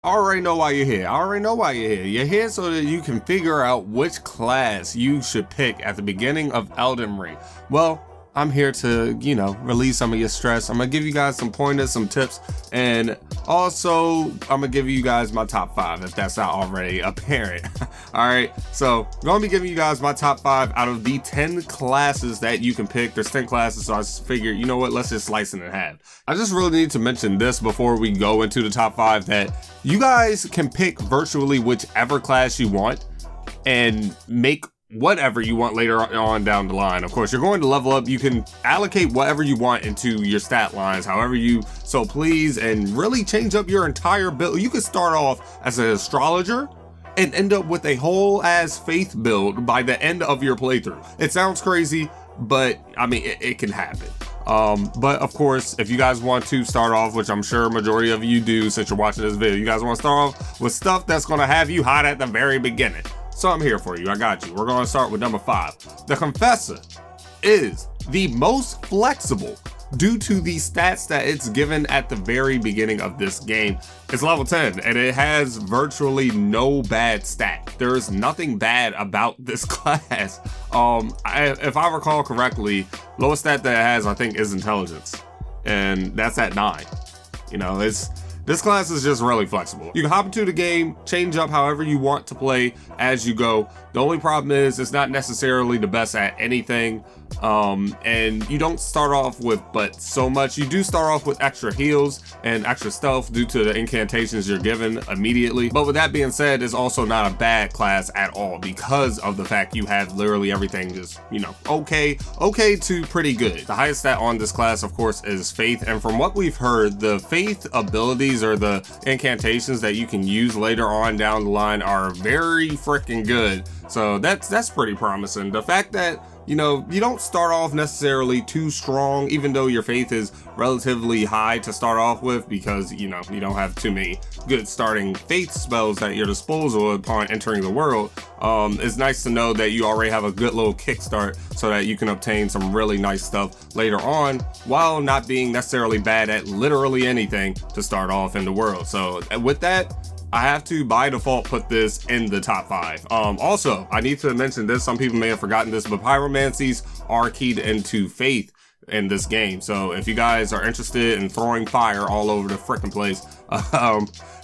I already know why you're here. I already know why you're here. You're here so that you can figure out which class you should pick at the beginning of Elden Ring. Well, I'm here to, release some of your stress. I'm gonna give you guys some pointers, some tips, and also I'm gonna give you guys my top 5 if that's not already apparent. All right, so I'm gonna be giving you guys my top 5 out of the 10 classes that you can pick. There's 10 classes, so I just figured, you know what, let's just slice it in half. I just really need to mention this before we go into the top 5, that you guys can pick virtually whichever class you want and make whatever you want later on down the line. Of course, you're going to level up. You can allocate whatever you want into your stat lines, however you so please, and really change up your entire build. You could start off as an astrologer and end up with a whole ass faith build by the end of your playthrough. It sounds crazy, but I mean, it can happen. But of course, if you guys want to start off, which I'm sure majority of you do since you're watching this video, you guys want to start off with stuff that's going to have you hot at the very beginning. So I'm here for you. I got you. We're going to start with number 5. The Confessor is the most flexible due to the stats that it's given at the very beginning of this game. It's level 10 and it has virtually no bad stat. There is nothing bad about this class. If I recall correctly, lowest stat that it has, I think, is intelligence, and that's at 9. This class is just really flexible. You can hop into the game, change up however you want to play as you go. The only problem is it's not necessarily the best at anything. And you don't start off with but so much. You do start off with extra heals and extra stealth due to the incantations you're given immediately. But with that being said, it's also not a bad class at all because of the fact you have literally everything just, okay to pretty good. The highest stat on this class, of course, is faith. And from what we've heard, the faith abilities or the incantations that you can use later on down the line are very freaking good. So that's pretty promising. The fact that you don't start off necessarily too strong, even though your faith is relatively high to start off with, because you don't have too many good starting faith spells at your disposal upon entering the world. It's nice to know that you already have a good little kickstart so that you can obtain some really nice stuff later on while not being necessarily bad at literally anything to start off in the world. So with that, I have to by default put this in the top 5. Also, I need to mention this, some people may have forgotten this, but pyromancies are keyed into faith in this game. So if you guys are interested in throwing fire all over the frickin' place,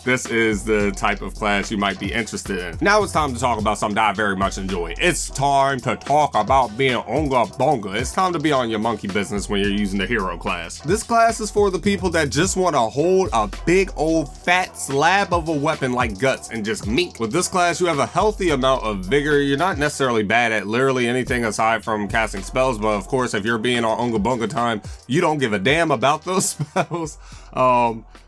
this is the type of class you might be interested in. Now it's time to talk about something that I very much enjoy. It's time to talk about being onga bonga. It's time to be on your monkey business when you're using the hero class. This class is for the people that just want to hold a big old fat slab of a weapon like guts and just mink. With this class, you have a healthy amount of vigor. You're not necessarily bad at literally anything aside from casting spells, but of course, if you're being on onga bonga time, you don't give a damn about those spells.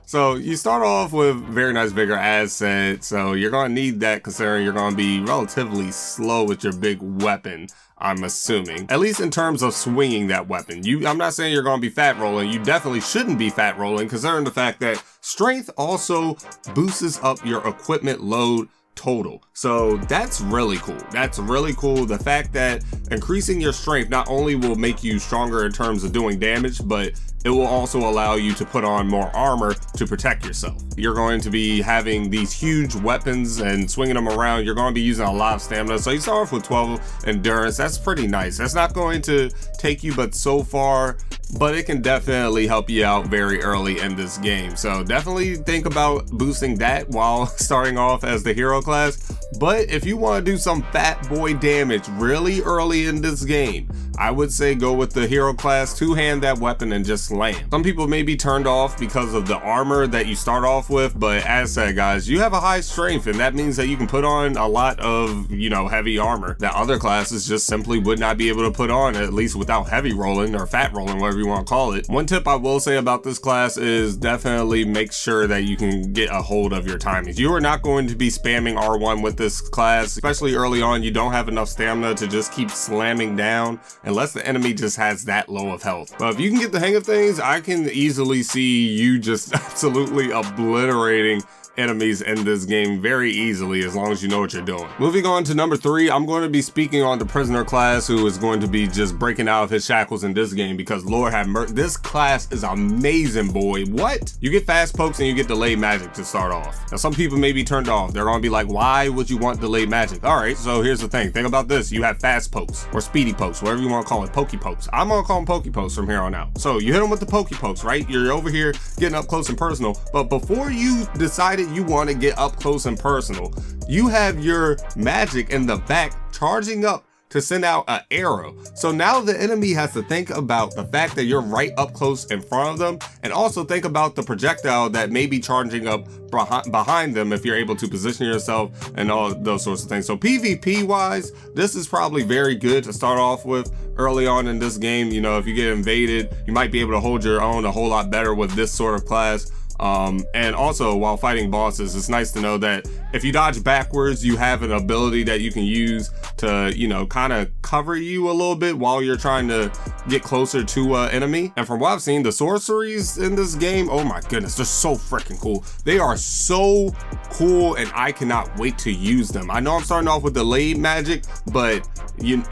So you start off with very nice vigor, as said, so you're going to need that considering you're going to be relatively slow with your big weapon, I'm assuming. At least in terms of swinging that weapon. I'm not saying you're going to be fat rolling. You definitely shouldn't be fat rolling, considering the fact that strength also boosts up your equipment load total. So that's really cool. That's really cool. The fact that increasing your strength not only will make you stronger in terms of doing damage, but it will also allow you to put on more armor to protect yourself. You're going to be having these huge weapons and swinging them around. You're going to be using a lot of stamina. So you start off with 12 endurance. That's pretty nice. That's not going to take you but so far, but it can definitely help you out very early in this game. So definitely think about boosting that while starting off as the hero class. But if you want to do some fat boy damage really early in this game, I would say go with the hero class, two-hand that weapon and just slam. Some people may be turned off because of the armor that you start off with, but as said, guys, you have a high strength, and that means that you can put on a lot of, heavy armor that other classes just simply would not be able to put on, at least without heavy rolling or fat rolling, whatever you want to call it. One tip I will say about this class is definitely make sure that you can get a hold of your timings. You are not going to be spamming R1 with this class, especially early on. You don't have enough stamina to just keep slamming down unless the enemy just has that low of health. But if you can get the hang of things, I can easily see you just absolutely obliterating enemies in this game very easily as long as you know what you're doing. Moving on to number 3, I'm going to be speaking on the prisoner class, who is going to be just breaking out of his shackles in this game because Lord have mercy, this class is amazing, boy. What? You get fast pokes and you get delayed magic to start off. Now some people may be turned off. They're gonna be like, why would you want delayed magic? All right, so here's the thing. Think about this. You have fast pokes or speedy pokes, whatever you want to call it, pokey pokes. I'm gonna call them pokey pokes from here on out. So you hit them with the pokey pokes, right? You're over here getting up close and personal, but before you decided you want to get up close and personal, you have your magic in the back charging up to send out an arrow. So now the enemy has to think about the fact that you're right up close in front of them, and also think about the projectile that may be charging up behind them if you're able to position yourself and all those sorts of things. So PvP wise, this is probably very good to start off with early on in this game. You know, if you get invaded, you might be able to hold your own a whole lot better with this sort of class. And also while fighting bosses, it's nice to know that if you dodge backwards, you have an ability that you can use to, you know, kind of cover you a little bit while you're trying to get closer to an enemy. And from what I've seen, the sorceries in this game, oh my goodness, they're so freaking cool. They are so cool and I cannot wait to use them. I know I'm starting off with delayed magic, but you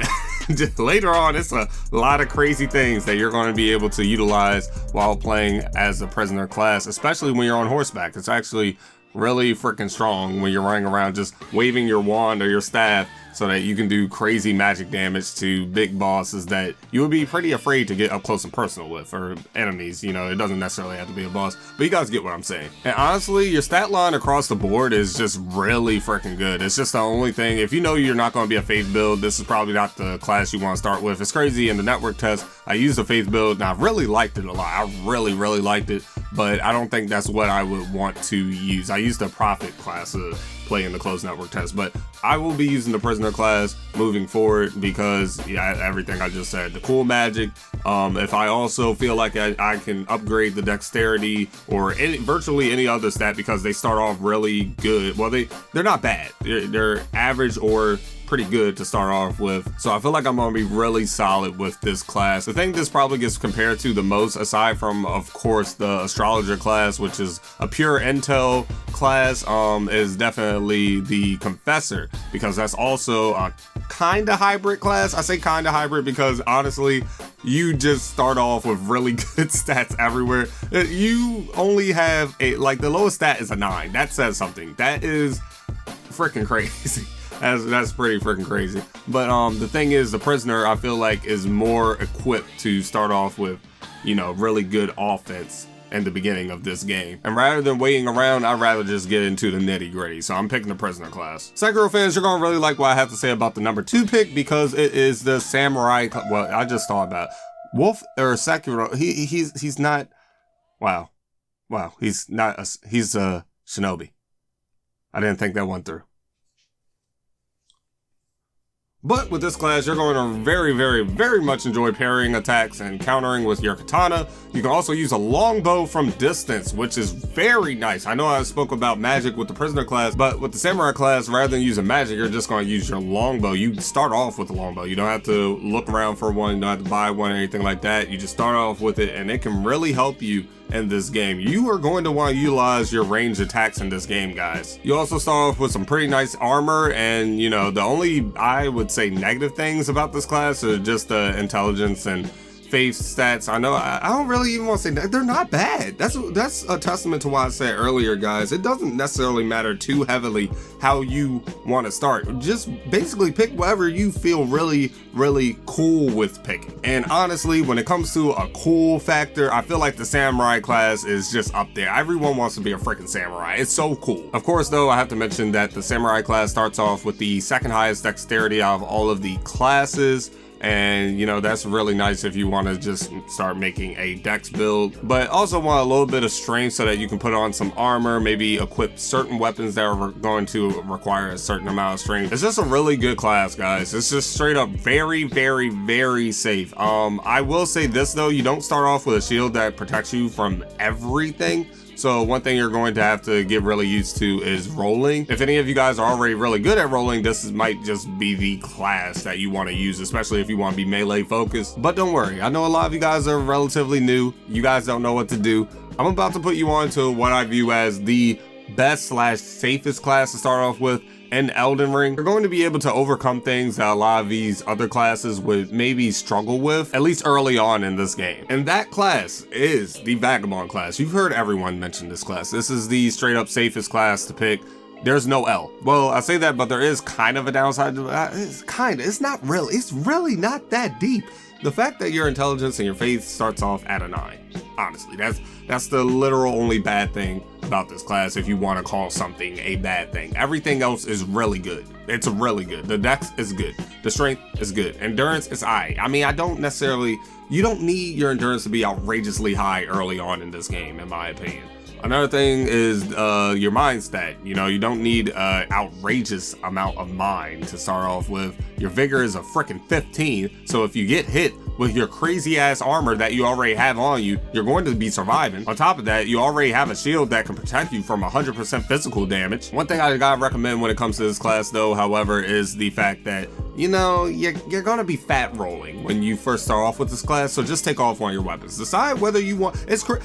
later on, it's a lot of crazy things that you're going to be able to utilize while playing as a prisoner class, especially when you're on horseback. It's actually really freaking strong when you're running around just waving your wand or your staff so that you can do crazy magic damage to big bosses that you would be pretty afraid to get up close and personal with, or enemies. You know, it doesn't necessarily have to be a boss, but you guys get what I'm saying. And honestly, your stat line across the board is just really freaking good. It's just the only thing, if you know you're not going to be a faith build, this is probably not the class you want to start with. It's crazy, in the network test, I used a faith build and I really liked it a lot. I really liked it, but I don't think that's what I would want to use. I used the prophet class to play in the closed network test, but I will be using the prisoner class moving forward because, yeah, everything I just said, the cool magic. If I also feel like I can upgrade the dexterity or virtually any other stat, because they start off really good. Well, they're not bad. They're average or pretty good to start off with. So I feel like I'm gonna be really solid with this class. The thing this probably gets compared to the most, aside from of course the astrologer class, which is a pure intel class, is definitely the confessor, because that's also a kind of hybrid class. I say kind of hybrid because honestly, you just start off with really good stats everywhere. You only have the lowest stat is a 9. That says something. That is freaking crazy. That's pretty freaking crazy. But the thing is, the prisoner, I feel like, is more equipped to start off with, you know, really good offense in the beginning of this game. And rather than waiting around, I'd rather just get into the nitty gritty. So I'm picking the prisoner class. Sekiro fans, you're gonna really like what I have to say about the number 2 pick, because it is the samurai. Well, I just thought about it. Wolf or Sekiro. He's not. Wow. He's not. He's a shinobi. I didn't think that one through. But with this class, you're going to very much enjoy parrying attacks and countering with your katana. You can also use a longbow from distance, which is very nice. I know I spoke about magic with the prisoner class, but with the samurai class, rather than using magic, you're just going to use your longbow. You start off with a longbow. You don't have to look around for one. You don't have to buy one or anything like that. You just start off with it, and it can really help you in this game. You are going to want to utilize your ranged attacks in this game, guys. You also start off with some pretty nice armor, and you know, the only, I would say, negative things about this class are just the intelligence and faith stats. I know I don't really even want to say that. They're not bad. That's a testament to what I said earlier, guys. It doesn't necessarily matter too heavily how you want to start. Just basically pick whatever you feel really cool with picking. And honestly, when it comes to a cool factor, I feel like the samurai class is just up there. Everyone wants to be a freaking samurai. It's so cool. Of course, though, I have to mention that the samurai class starts off with the second highest dexterity out of all of the classes. And you know, that's really nice if you want to just start making a dex build, but also want a little bit of strength so that you can put on some armor, maybe equip certain weapons that are going to require a certain amount of strength. It's just a really good class, guys. It's just straight up very safe. I will say this though, you don't start off with a shield that protects you from everything. So one thing you're going to have to get really used to is rolling. If any of you guys are already really good at rolling, this might just be the class that you want to use, especially if you want to be melee focused. But don't worry, I know a lot of you guys are relatively new. You guys don't know what to do. I'm about to put you on to what I view as the best / safest class to start off with in Elden Ring. You're going to be able to overcome things that a lot of these other classes would maybe struggle with, at least early on in this game. And that class is the Vagabond class. You've heard everyone mention this class. This is the straight up safest class to pick. There's no L. Well, I say that, but there is kind of a downside to that. It's not really. It's really not that deep. The fact that your intelligence and your faith starts off at a 9. Honestly, that's the literal only bad thing about this class, if you want to call something a bad thing. Everything else is really good. It's really good. The dex is good. The strength is good. Endurance is I mean, I don't necessarily, you don't need your endurance to be outrageously high early on in this game, in my opinion. Another thing is your mind stat. You know, you don't need an outrageous amount of mind to start off with. Your vigor is a freaking 15, so if you get hit with your crazy ass armor that you already have on you, you're going to be surviving. On top of that, you already have a shield that can protect you from 100% physical damage. One thing I gotta recommend when it comes to this class though, however, is the fact that, you know, you're gonna be fat rolling when you first start off with this class, so just take off one of your weapons. Decide whether you want,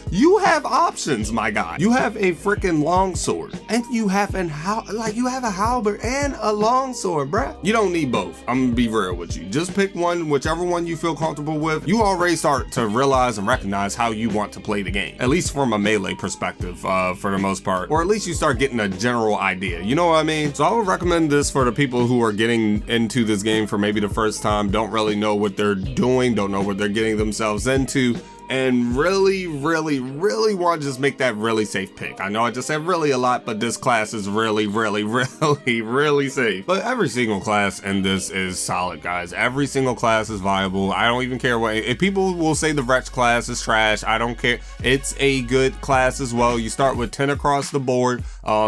you have options, my guy. You have a freaking longsword, and you have a halberd and a longsword, bruh. You don't need both. I'm gonna be real with you. Just pick one, whichever one you feel comfortable with. You already start to realize and recognize how you want to play the game, at least from a melee perspective, for the most part, or at least you start getting a general idea. You know what I mean? So I would recommend this for the people who are getting into this game for maybe the first time, don't really know what they're doing, don't know what they're getting themselves into, and really want to just make that really safe pick. I know I just said really a lot, but this class is really safe. But every single class in this is solid, guys. Every single class is viable. I don't even care what, if people will say the Wretch class is trash, I don't care. It's a good class as well. You start with 10 across the board.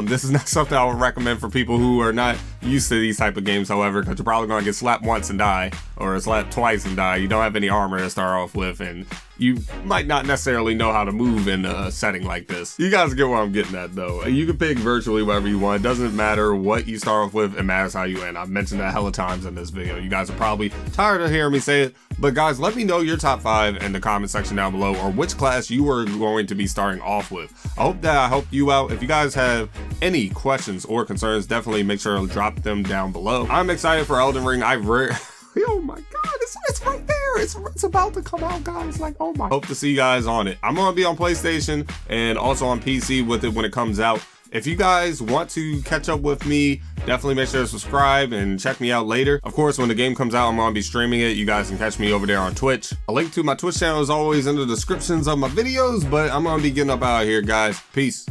This is not something I would recommend for people who are not used to these type of games, however, because you're probably going to get slapped once and die, or slapped twice and die. You don't have any armor to start off with, and you might not necessarily know how to move in a setting like this. You guys get what I'm getting at though. You can pick virtually whatever you want. It doesn't matter what you start off with, it matters how you end. I've mentioned that hella times in this video. You guys are probably tired of hearing me say it, but guys, let me know your top 5 in the comment section down below, or which class you are going to be starting off with. I hope that I helped you out. If you guys have any questions or concerns, definitely make sure to drop them down below. I'm excited for Elden Ring. Oh my god, it's right there. It's about to come out, guys. Like, oh my. Hope to see you guys on it. I'm gonna be on PlayStation and also on PC with it when it comes out. If you guys want to catch up with me, definitely make sure to subscribe and check me out later. Of course, when the game comes out, I'm gonna be streaming it. You guys can catch me over there on Twitch. A link to my Twitch channel is always in the descriptions of my videos, but I'm gonna be getting up out of here, guys. Peace.